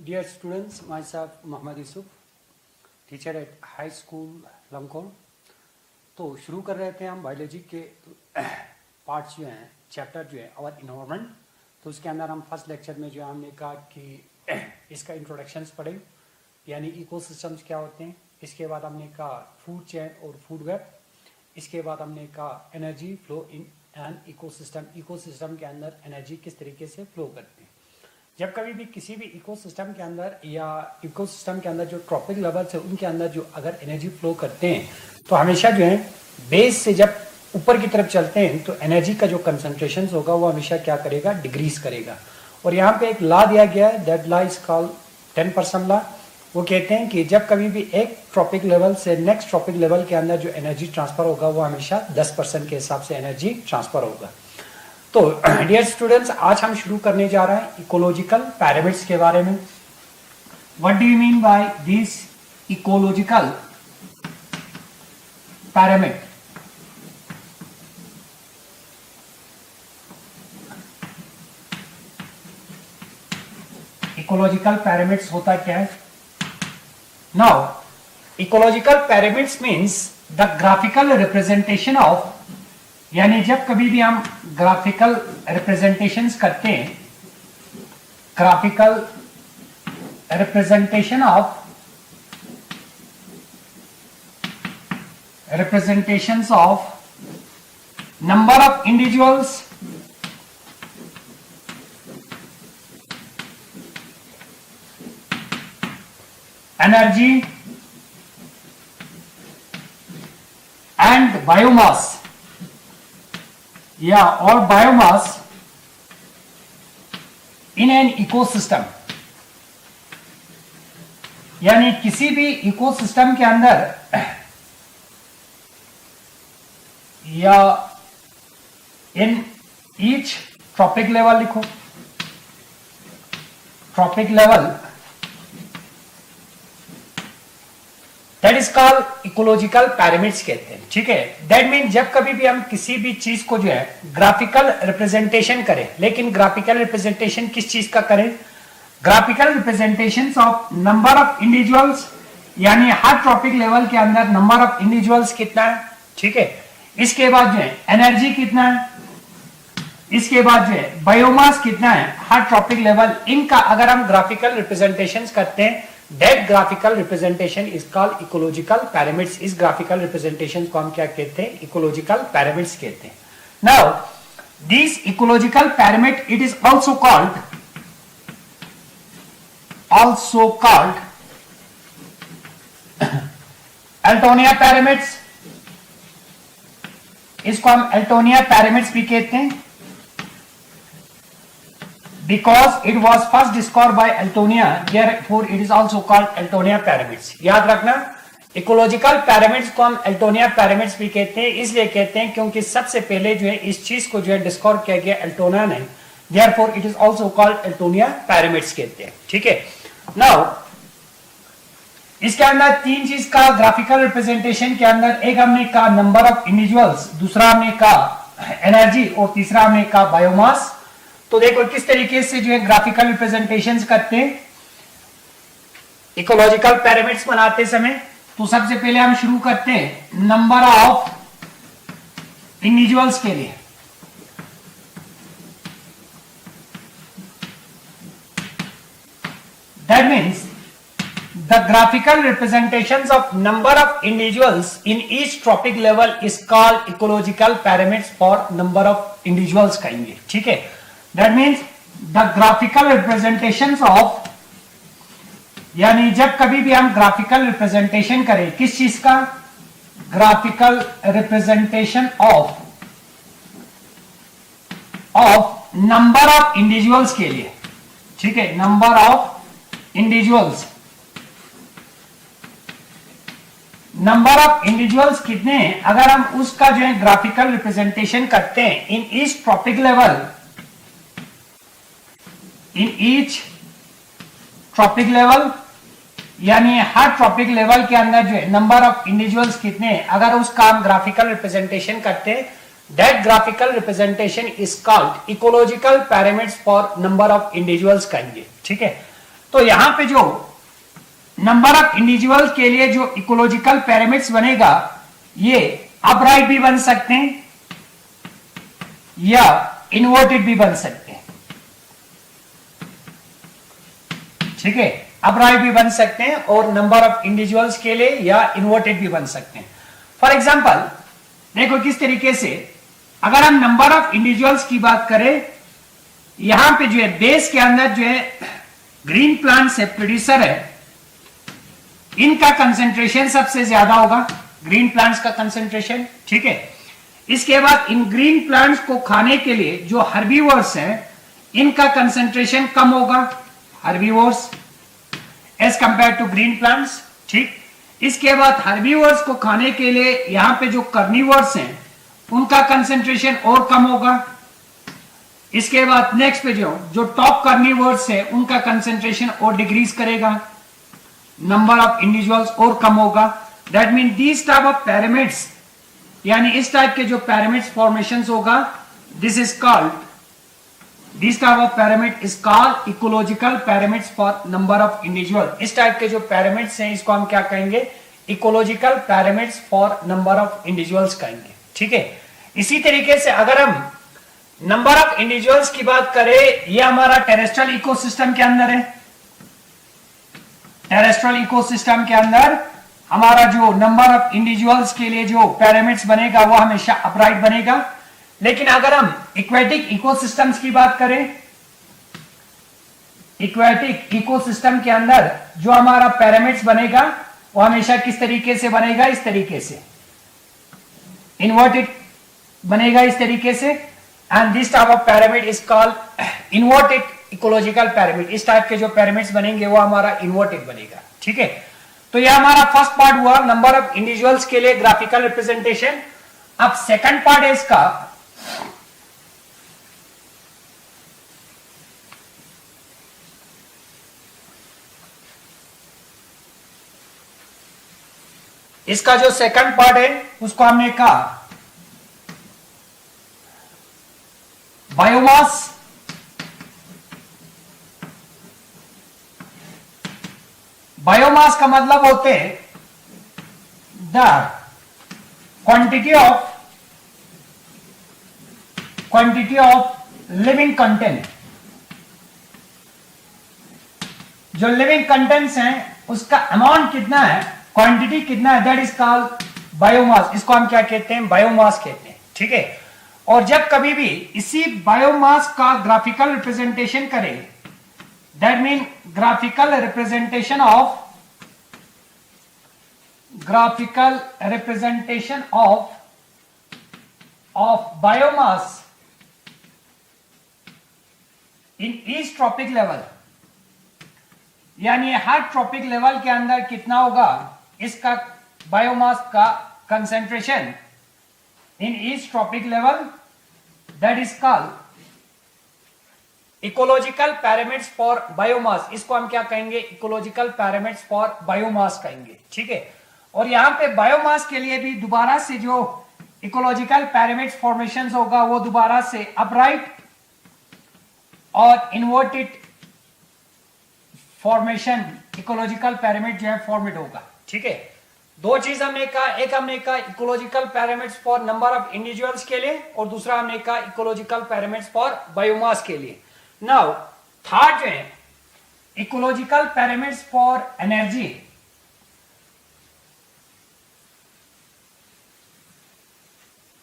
Dear students, myself Mohammad Yusuf, teacher at High School लमकोल। तो शुरू कर रहे थे हम बायोलॉजी के पार्ट्स जो हैं, चैप्टर जो है और इन्वायरमेंट। तो उसके अंदर हम फर्स्ट लेक्चर में जो है हमने कहा कि इसका इंट्रोडक्शंस पढ़े, यानी इकोसिस्टम्स क्या होते हैं। इसके बाद हमने कहा फूड चेन और फूड वेब। इसके बाद हमने कहा energy flow in an ecosystem. Ecosystem के अंदर एनर्जी किस तरीके से फ्लो करती है। जब कभी भी किसी भी इकोसिस्टम के अंदर या इकोसिस्टम के अंदर जो ट्रॉपिक लेवल्स है उनके अंदर जो अगर एनर्जी फ्लो करते हैं तो हमेशा जो है बेस से जब ऊपर की तरफ चलते हैं तो एनर्जी का जो कंसंट्रेशन होगा वो हमेशा क्या करेगा, डिक्रीज करेगा। और यहाँ पे एक लॉ दिया गया है, that law is called 10% law. वो कहते हैं कि जब कभी भी एक ट्रॉपिक लेवल से नेक्स्ट ट्रॉपिक लेवल के अंदर जो एनर्जी ट्रांसफर होगा वो हमेशा 10% के हिसाब से एनर्जी ट्रांसफर होगा। तो डियर स्टूडेंट्स, आज हम शुरू करने जा रहे हैं इकोलॉजिकल पैरामीटर्स के बारे में। What do you mean by this ecological parameter? Ecological parameters होता क्या है? Now ecological parameters means the graphical representation of, यानी जब कभी भी हम ग्राफिकल रिप्रेजेंटेशंस करते हैं, graphical representation of representations of number of individuals, energy and biomass, or biomass in an ecosystem। यानी किसी भी इकोसिस्टम के अंदर या इन ईच ट्रॉपिक लेवल, लिखो trophic level, that is called ecological parameters कहते हैं। ठीक है, दैट मीन जब कभी भी हम किसी भी चीज को जो है ग्राफिकल रिप्रेजेंटेशन करें, लेकिन ग्राफिकल रिप्रेजेंटेशन किस चीज का करें? Graphical representation of number of individuals, यानी हर ट्रॉपिक लेवल के अंदर नंबर ऑफ इंडिविजुअल्स कितना है। ठीक है, इसके बाद जो है एनर्जी कितना है, इसके बाद जो है बायोमास कितना है हर ट्रॉपिक लेवल। इनका अगर हम ग्राफिकल रिप्रेजेंटेशंस करते हैं, that graphical representation is called ecological parameters. इस ग्राफिकल रिप्रेजेंटेशन को हम क्या कहते हैं? इकोलॉजिकल पैरामीटर्स कहते हैं। Now this ecological parameter it is also called Eltonian parameters. इसको हम एल्टोनिया पैरामीटर्स भी कहते हैं, because it was first discover by Eltonia, therefore it is also called Eltonian parameters. याद रखना, इकोलॉजिकल पैरामीटर्स को हम एल्टोनिया पैरामीटर्स भी कहते हैं, इसलिए कहते हैं क्योंकि सबसे पहले जो है इस चीज को जो है डिस्कवर किया गया एल्टोनिया ने, therefore it is also called Eltonian parameters कहते हैं। ठीक है, नाउ इसके अंदर तीन चीज का ग्राफिकल रिप्रेजेंटेशन के अंदर, एक हमने कहा नंबर ऑफ इंडिविजुअल्स, दूसरा हमने कहा एनर्जी और तीसरा हमने कहा बायोमास। तो देखो किस तरीके से जो है ग्राफिकल रिप्रेजेंटेशंस करते हैं इकोलॉजिकल पैरामीटर्स बनाते समय। तो सबसे पहले हम शुरू करते हैं नंबर ऑफ इंडिविजुअल्स के लिए। That means the graphical representations of number of individuals in each tropic level is called ecological parameters for number of individuals कहेंगे। ठीक है, that means the graphical representations of, यानी जब कभी भी हम graphical representation करें किस चीज का? graphical representation of number of individuals के लिए। ठीक है, number of individuals, number of individuals कितने हैं, अगर हम उसका जो है ग्राफिकल रिप्रेजेंटेशन करते हैं in each trophic level, in each trophic level, यानी हर ट्रॉपिक लेवल के अंदर जो है नंबर ऑफ इंडिविजुअल्स कितने हैं, अगर उसका हम ग्राफिकल रिप्रेजेंटेशन करते हैं, that graphical representation is called ecological parameters for number of individuals कहेंगे। ठीक है, तो यहां पे जो नंबर ऑफ इंडिविजुअल के लिए जो इकोलॉजिकल पैरामीटर्स बनेगा, ये अपराइट भी बन सकते हैं या इन्वर्टेड भी बन सकते हैं। ठीक है, अपराइट भी बन सकते हैं और नंबर ऑफ इंडिविजुअल्स के लिए या इन्वर्टेड भी बन सकते हैं। फॉर एग्जांपल देखो किस तरीके से, अगर हम नंबर ऑफ इंडिविजुअल्स की बात करें, यहां पे जो है बेस के अंदर जो है ग्रीन प्लांट्स है, प्रोड्यूसर है, इनका कंसेंट्रेशन सबसे ज्यादा होगा, ग्रीन प्लांट्स का कंसेंट्रेशन। ठीक है, इसके बाद इन ग्रीन प्लांट्स को खाने के लिए जो हर्बीवोर्स हैं, इनका कंसेंट्रेशन कम होगा, herbivores as compare to green plants. ठीक, इसके बाद हर्बीवोर्स को खाने के लिए यहां पे जो कार्निवोर्स हैं, उनका कंसेंट्रेशन और कम होगा। इसके बाद नेक्स्ट पे जो टॉप कार्निवोर्स है, उनका कंसेंट्रेशन और डिक्रीज करेगा, नंबर ऑफ इंडिविजुअल्स और कम होगा। That mean these type of pyramids, यानी इस टाइप के जो पिरामिड्स फॉर्मेशंस होगा, this is called, this type of pyramid is called ecological pyramids for number of individual. इस टाइप के जो पिरामिड्स हैं, इसको हम क्या कहेंगे, ecological pyramids for number of individuals कहेंगे। ठीक है, इसी तरीके से अगर हम नंबर ऑफ इंडिविजुअल्स की बात करें, ये हमारा टेरेस्ट्रियल इकोसिस्टम के अंदर है। टेरेस्ट्रियल इकोसिस्टम के अंदर हमारा जो नंबर ऑफ इंडिविजुअल्स के लिए जो पिरामिड्स बनेगा, वो हमेशा अपराइट बनेगा। लेकिन अगर हम इक्वेटिक इकोसिस्टम्स की बात करें, इक्वेटिक इकोसिस्टम के अंदर जो हमारा पिरामिड्स बनेगा, वो हमेशा किस तरीके से बनेगा, इस तरीके से इन्वर्टेड बनेगा, इस तरीके से। And this type of pyramid is called inverted ecological pyramid. इस टाइप के जो पिरामिड्स बनेंगे वो हमारा इन्वर्टेड बनेगा। ठीक है, तो यह हमारा फर्स्ट पार्ट हुआ नंबर ऑफ इंडिविजुअल्स के लिए ग्राफिकल रिप्रेजेंटेशन। अब सेकंड पार्ट है इसका, इसका जो सेकंड पार्ट है उसको हमने कहा बायोमास। बायोमास का मतलब होते हैं the quantity of living content. जो लिविंग कंटेंट्स हैं उसका अमाउंट कितना है, क्वांटिटी कितना है, दैट इज कॉल्ड बायोमास। इसको हम क्या कहते हैं, बायोमास कहते हैं। ठीक है, और जब कभी भी इसी बायोमास का ग्राफिकल रिप्रेजेंटेशन करें, that mean graphical representation of biomass in each trophic level, यानी हर ट्रॉपिक लेवल के अंदर कितना होगा इसका बायोमास का concentration in each trophic level, that is called ecological pyramids for biomass. इसको हम क्या कहेंगे, इकोलॉजिकल पिरामिड्स फॉर बायोमास कहेंगे। ठीक है, और यहां पे बायोमास के लिए भी दोबारा से जो इकोलॉजिकल पिरामिड्स फॉर्मेशंस होगा, वो दोबारा से अपराइट और इन्वर्टेड फॉर्मेशन इकोलॉजिकल पिरामिड जो है फॉर्मेट होगा। ठीक है, दो चीज हमने कहा, एक हमने कहा ecological pyramids for number of individuals के लिए, और दूसरा हमने कहा इकोलॉजिकल पिरामिड्स फॉर बायोमास के लिए। नाउ थर्ड जो है ecological pyramids for energy.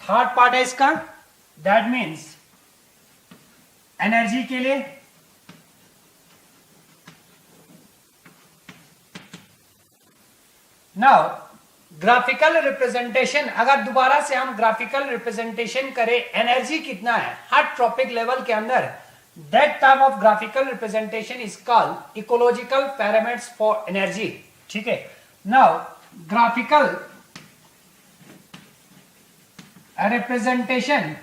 Third part है इसका, दैट मीन्स एनर्जी के लिए। नाउ ग्राफिकल रिप्रेजेंटेशन, अगर दोबारा से हम ग्राफिकल रिप्रेजेंटेशन करें एनर्जी कितना है हर ट्रॉपिक लेवल के अंदर, that type of graphical representation is called ecological pyramids for energy. ठीक है, नाउ ग्राफिकल रिप्रेजेंटेशन,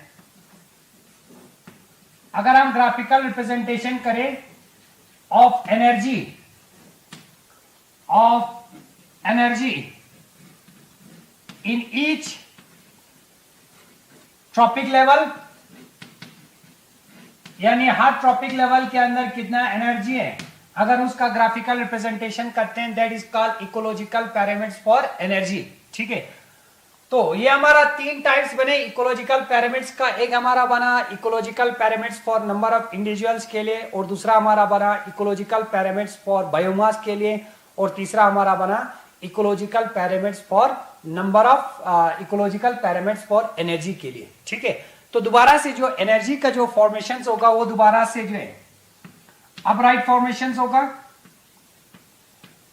अगर हम ग्राफिकल रिप्रेजेंटेशन करें of energy in each trophic level, यानी हर ट्रॉपिक लेवल के अंदर कितना एनर्जी है, अगर उसका ग्राफिकल रिप्रेजेंटेशन करते हैं that is called ecological pyramids for energy. ठीक है, तो ये हमारा तीन टाइप्स बने इकोलॉजिकल पिरामिड्स का। एक हमारा बना ecological pyramids for number of individuals के लिए, और दूसरा हमारा बना इकोलॉजिकल पिरामिड्स फॉर बायोमास के लिए, और तीसरा हमारा बना ecological pyramids for number of ecological pyramids for energy के लिए। ठीक है, तो दोबारा से जो एनर्जी का जो फॉर्मेशन होगा वो दोबारा से जो है अपराइट फॉर्मेशन होगा।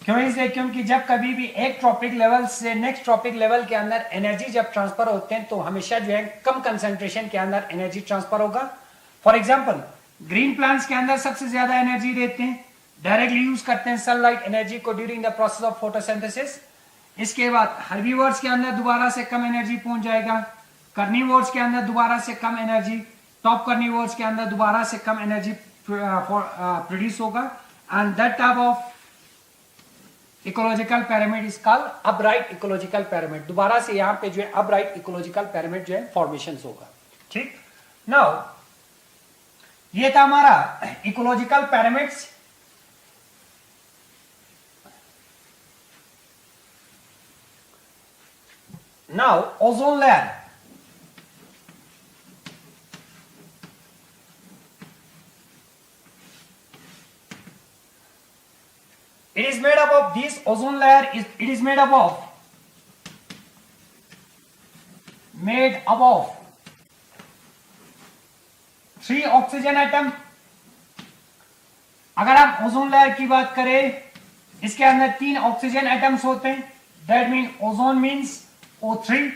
क्यों? इसलिए क्योंकि जब कभी भी एक ट्रॉपिक लेवल से नेक्स्ट ट्रॉपिक लेवल के अंदर एनर्जी जब ट्रांसफर होते हैं तो हमेशा जो है कम कंसंट्रेशन के अंदर एनर्जी ट्रांसफर होगा। फॉर एग्जांपल ग्रीन प्लांट्स के अंदर सबसे ज्यादा एनर्जी देते हैं, डायरेक्टली यूज करते हैं सनलाइट एनर्जी को during the process of photosynthesis. इसके बाद हर्बीवोर्स के अंदर दोबारा से कम एनर्जी पहुंच जाएगा, कार्निवोर्स के अंदर दोबारा से कम एनर्जी, टॉप कार्निवोर्स के अंदर दोबारा से कम एनर्जी प्रोड्यूस होगा। And that type of ecological pyramid is called upright ecological pyramid. दोबारा से यहां पे जो है अपराइट इकोलॉजिकल पिरामिड जो है फॉर्मेशन होगा। ठीक, नाउ ये था हमारा ecological pyramids. Now ozone layer, it is made up of this ozone layer it is made up of three oxygen atom। अगर आप ओजोन लेयर की बात करें इसके अंदर तीन ऑक्सीजन एटम्स होते हैं, that mean ozone means O3।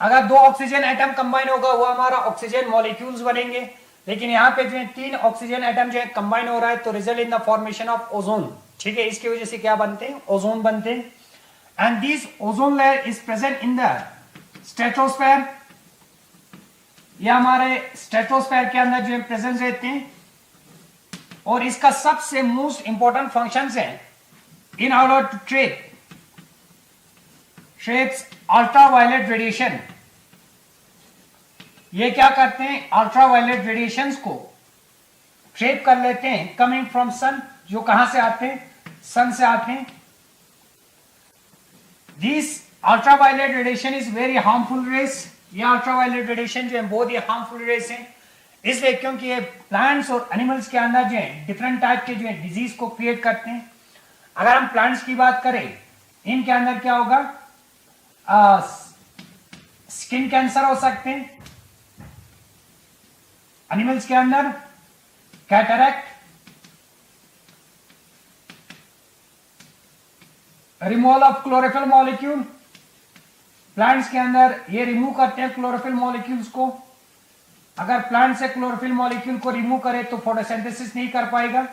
अगर दो ऑक्सीजन एटम कंबाइन होगा वो हमारा ऑक्सीजन मॉलिक्यूल्स बनेंगे, लेकिन यहाँ पे जो है तीन ऑक्सीजन एटम जो है कंबाइन हो रहा है तो result in the formation of ozone. ठीक है, इसकी वजह से क्या बनते हैं? ओजोन बनते हैं। And this ozone layer is present in the stratosphere. ये हमारे स्ट्रेटोस्फेयर के अंदर जो है प्रेजेंट रहते हैं, और इसका सबसे मोस्ट इंपॉर्टेंट फंक्शंस है in order to traps ultraviolet radiation. ये क्या करते हैं? अल्ट्रावायलेट रेडिएशंस को ट्रैप कर लेते हैं कमिंग फ्रॉम सन, जो कहां से आते हैं? सन से आते हैं। This ultraviolet radiation is very harmful rays. ये अल्ट्रावायलेट रेडिएशन जो है बहुत ही हार्मफुल रेस है, इसलिए क्योंकि ये प्लांट्स और एनिमल्स के अंदर जो है डिफरेंट टाइप के जो है डिजीज को क्रिएट करते हैं। अगर हम प्लांट्स की बात करें, इनके अंदर क्या होगा? स्किन कैंसर हो सकते हैं, एनिमल्स के अंदर cataract, removal of chlorophyll molecule. Plants के अंदर ये रिमूव करते हैं क्लोरोफिल मॉलिक्यूल्स को। अगर प्लांट से क्लोरोफिल मॉलिक्यूल को रिमूव करे तो फोटोसिंथेसिस नहीं कर पाएगा,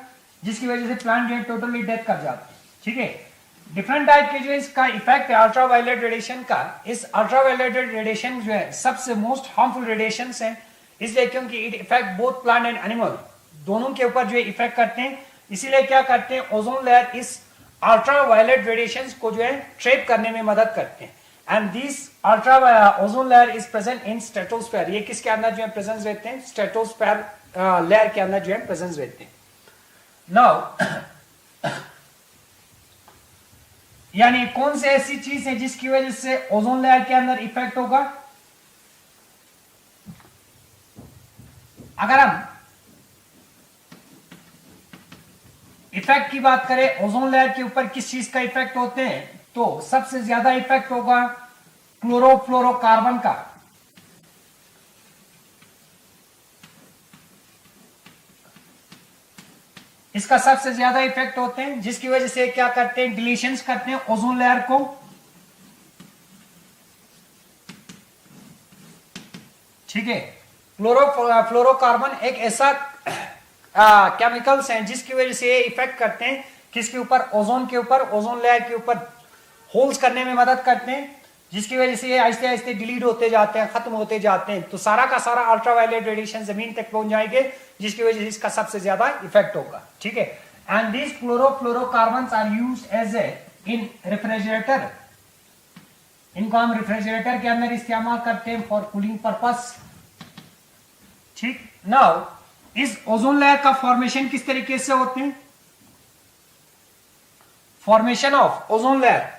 जिसकी वजह से प्लांट जो है टोटली डेथ कर जाते हैं। ठीक है, डिफरेंट टाइप के जो इसका इफेक्ट है अल्ट्रावायलेट रेडिएशन का। इस अल्ट्रावायलेट रेडिएशन जो है सबसे मोस्ट हार्मफुल रेडिएशन है, इसलिए क्योंकि it effect both plant and animal, दोनों के ऊपर जो है इफेक्ट करते हैं। इसीलिए क्या करते हैं? ओजोन लेयर इस अल्ट्रावायलेट रेडिएशंस को जो है ट्रैप करने में मदद करते हैं। And this ultra ozone layer is present in stratosphere. ये किसके अंदर जो है प्रेजेंस रहते हैं? स्ट्रेटोस्फेयर लेयर के अंदर जो है प्रेजेंस रहते हैं। नाउ यानी कौन सी ऐसी चीज है जिसकी वजह से ओजोन लेयर के अंदर इफेक्ट होगा? अगर हम इफेक्ट की बात करें ओजोन लेयर के ऊपर किस चीज का इफेक्ट होते हैं, तो सबसे ज्यादा इफेक्ट होगा क्लोरोफ्लोरोकार्बन का। इसका सबसे ज्यादा इफेक्ट होते हैं, जिसकी वजह से क्या करते हैं? डिलीशंस करते हैं ओजोन लेयर को। ठीक है, फ्लोरोकार्बन एक ऐसा केमिकल्स हैं जिसकी वजह से ये इफेक्ट करते हैं किसके ऊपर? ओजोन के ऊपर, ओजोन लेयर के ऊपर होल्स करने में मदद करते हैं, जिसकी वजह से ये आहिस्ते आहिस्ते डिलीट होते जाते हैं, खत्म होते जाते हैं। तो सारा का सारा अल्ट्रावायलेट रेडिएशन जमीन तक पहुंच जाएंगे, जिसकी वजह से इसका सबसे ज्यादा इफेक्ट होगा। ठीक है, and this chlorofluorocarbons are used as a in refrigerator. इनको हम रेफ्रिजरेटर के अंदर इस्तेमाल करते हैं फॉर कूलिंग पर्पस। ठीक, नाउ इस ओजोन लेयर का फॉर्मेशन किस तरीके से होते हैं? Formation of ozone layer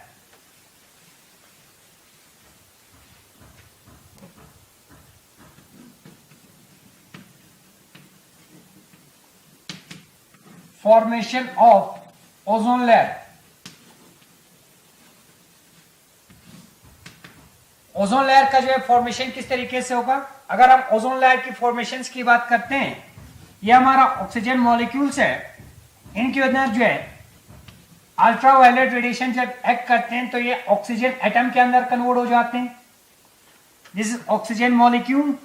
formation of ozone layer, ozone layer का जो है फॉर्मेशन किस तरीके से होगा? अगर हम ओजोन लेयर की फॉर्मेशंस की बात करते हैं, ये हमारा ऑक्सीजन मॉलिक्यूल्स है, इनके अंदर जो है अल्ट्रावायलेट रेडिएशन जब एक्ट करते हैं तो ये ऑक्सीजन एटम के अंदर कन्वर्ट हो जाते हैं। This is oxygen molecule.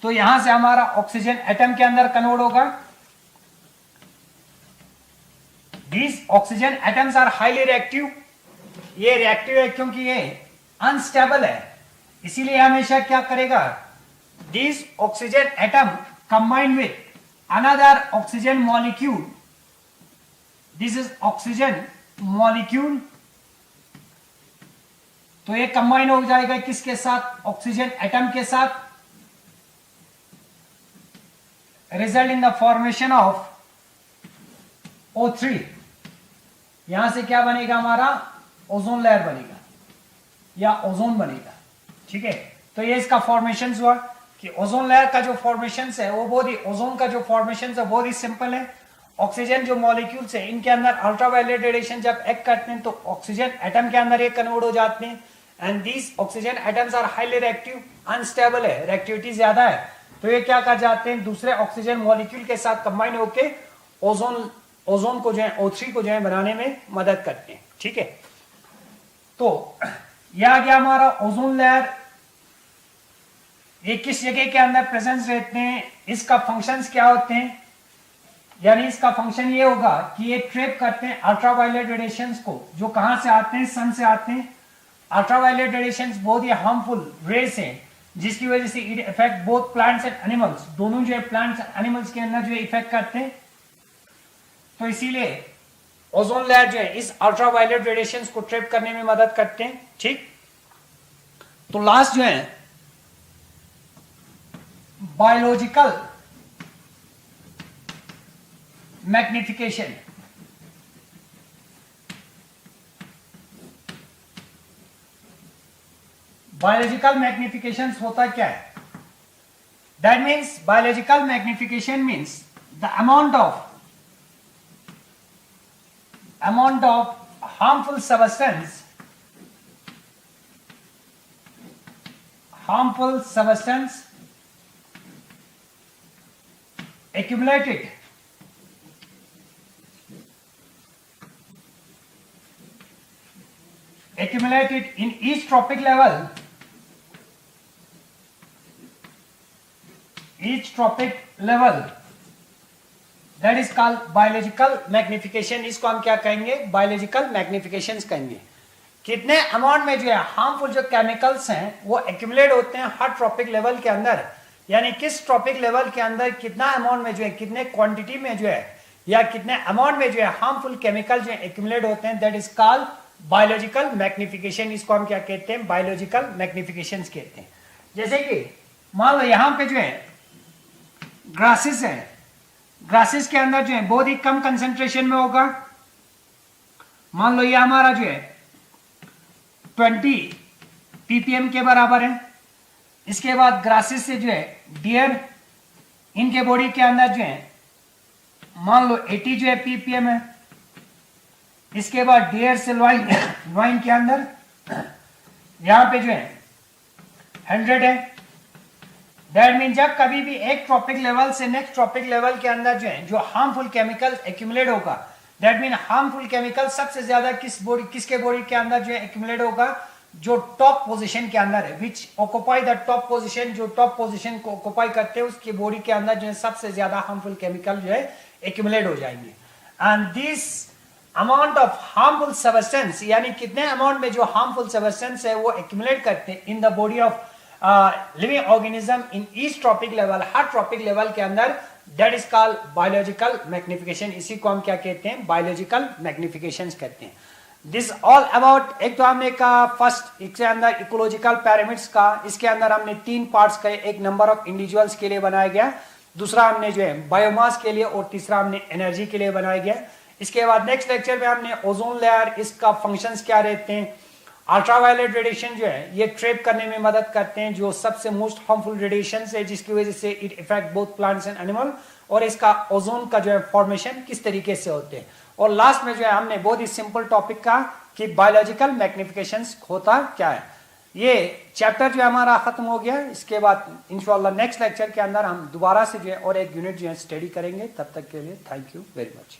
तो यहां से हमारा ऑक्सीजन एटम के अंदर कन्वर्ट होगा। These oxygen atoms are highly reactive. ये रिएक्टिव है क्योंकि ये अनस्टेबल है, इसीलिए हमेशा क्या करेगा, this oxygen atom combine with another oxygen molecule, this is oxygen molecule, तो ये कंबाइन हो जाएगा किसके साथ? ऑक्सीजन एटम के साथ, result in the formation of O3। यहां से क्या बनेगा? हमारा ओजोन लेयर बनेगा या ओजोन बनेगा। ठीक है, तो ये इसका फॉर्मेशन हुआ कि ओजोन लेयर का जो फॉर्मेशन है वो बहुत ही, ओजोन का जो फॉर्मेशन है बहुत ही सिंपल है। ऑक्सीजन जो मॉलिक्यूल्स है इनके अंदर अल्ट्रावायलेट रेडिएशन जब एक्ट करते हैं तो ऑक्सीजन एटम के अंदर ये कन्वर्ट हो जाते हैं, and these oxygen atoms are highly reactive, unstable है, रिएक्टिविटी ज्यादा है, तो ये क्या कर जाते हैं, दूसरे ऑक्सीजन मॉलिक्यूल के साथ कंबाइन होके ओजोन को जो है O3 को जो है बनाने में मदद करते हैं। ठीक है, तो यह आ गया हमारा ओजोन लेयर। ये किस जगह के अंदर प्रेजेंस रहते हैं, इसका फंक्शंस क्या होते हैं, यानी इसका फंक्शन ये होगा कि ये ट्रैप करते हैं अल्ट्रावायलेट रेडिएशंस को, जो कहां से आते हैं? सन से आते हैं। अल्ट्रावायलेट रेडिएशंस बहुत ही हार्मफुल रेस हैं, जिसकी वजह से it effect both plants and animals, दोनों जो है प्लांट्स एंड एनिमल्स के अंदर जो है इफेक्ट करते हैं। तो इसीलिए ओजोन लेयर जो है इस अल्ट्रावायलेट रेडिएशंस को ट्रैप करने में मदद करते हैं। ठीक, तो लास्ट जो है बायोलॉजिकल मैग्निफिकेशन। बायोलॉजिकल मैग्निफिकेशन होता क्या है? That means biological magnification means the amount of harmful substance accumulated in each trophic level, that is called biological magnification। इसको हम क्या कहेंगे? बायोलॉजिकल मैग्निफिकेशन कहेंगे। कितने अमाउंट में जो है हार्मफुल जो केमिकल्स हैं वो एक्यूमुलेट होते हैं हर ट्रॉपिक लेवल के अंदर, यानी किस ट्रॉपिक लेवल के अंदर कितना अमाउंट में जो है, कितने क्वांटिटी में जो है, या कितने अमाउंट में जो है हार्मफुल केमिकल जो है एक्यूमुलेट होते हैं, that is called biological magnification. इसको हम क्या कहते हैं? बायोलॉजिकल मैग्निफिकेशन कहते हैं। जैसे कि मान लो यहां पे जो है ग्रासेस है, ग्रासेस के अंदर जो है बहुत ही कम कंसेंट्रेशन में होगा। मान लो ये हमारा जो है 20 ppm के बराबर है। इसके बाद ग्रासेस से जो है डियर, इनके बॉडी के अंदर जो है मान लो 80 जो है ppm है। इसके बाद डियर से लॉइन के अंदर यहां पे जो है 100 है। दैट मीन जब कभी भी एक ट्रॉपिक लेवल से नेक्स्ट ट्रॉपिक लेवल के अंदर जो है जो हार्मफुल केमिकल एक्यूमुलेट होगा, दैट मीन हार्मफुल केमिकल सबसे ज्यादा किसके बॉडी के अंदर जो है एक्यूमुलेट होगा? जो टॉप पोजीशन के अंदर है, विच ऑक्युपाई द टॉप पोजीशन, जो टॉप पोजीशन को ऑक्युपाई करते हैं उसकी बॉडी के अंदर जो है सबसे ज्यादा हार्मफुल केमिकल जो है एक्यूमुलेट हो जाएंगे। And this amount of harmful substance, यानी कितने अमाउंट में जो हार्मफुल सब्सटेंस है वो एक्यूमुलेट करते हैं in the body of living organism in each trophic level, her trophic level के अंदर, that is called biological magnification. इसी को हम क्या कहते हैं? बायोलॉजिकल मैग्निफिकेशन कहते हैं। दिस ऑल अबाउट, एक तो हमने कहा फर्स्ट इसके अंदर इकोलॉजिकल पैरामीटर्स का, इसके अंदर हमने 3 पार्ट्स का, एक नंबर ऑफ इंडिविजुअल्स के लिए बनाया गया, दूसरा हमने जो है बायोमास के लिए, और तीसरा हमने एनर्जी के लिए बनाया गया। इसके बाद नेक्स्ट लेक्चर में हमने ओजोन लेयर, इसका फंक्शंस क्या रहते हैं, अल्ट्रावायलेट रेडिएशन जो है ये ट्रैप करने में मदद करते हैं, जो सबसे मोस्ट हार्मफुल रेडिएशन है जिसकी वजह से it effect both plants and animal, और इसका ओजोन का जो है फॉर्मेशन किस तरीके से होते हैं। और लास्ट में जो है हमने बहुत ही सिंपल टॉपिक का कि बायोलॉजिकल मैग्निफिकेशन होता क्या है। ये चैप्टर जो है हमारा खत्म हो गया। इसके बाद इंशाल्लाह नेक्स्ट लेक्चर के अंदर हम दोबारा से जो है और एक यूनिट जो है स्टडी करेंगे। तब तक के लिए थैंक यू वेरी मच।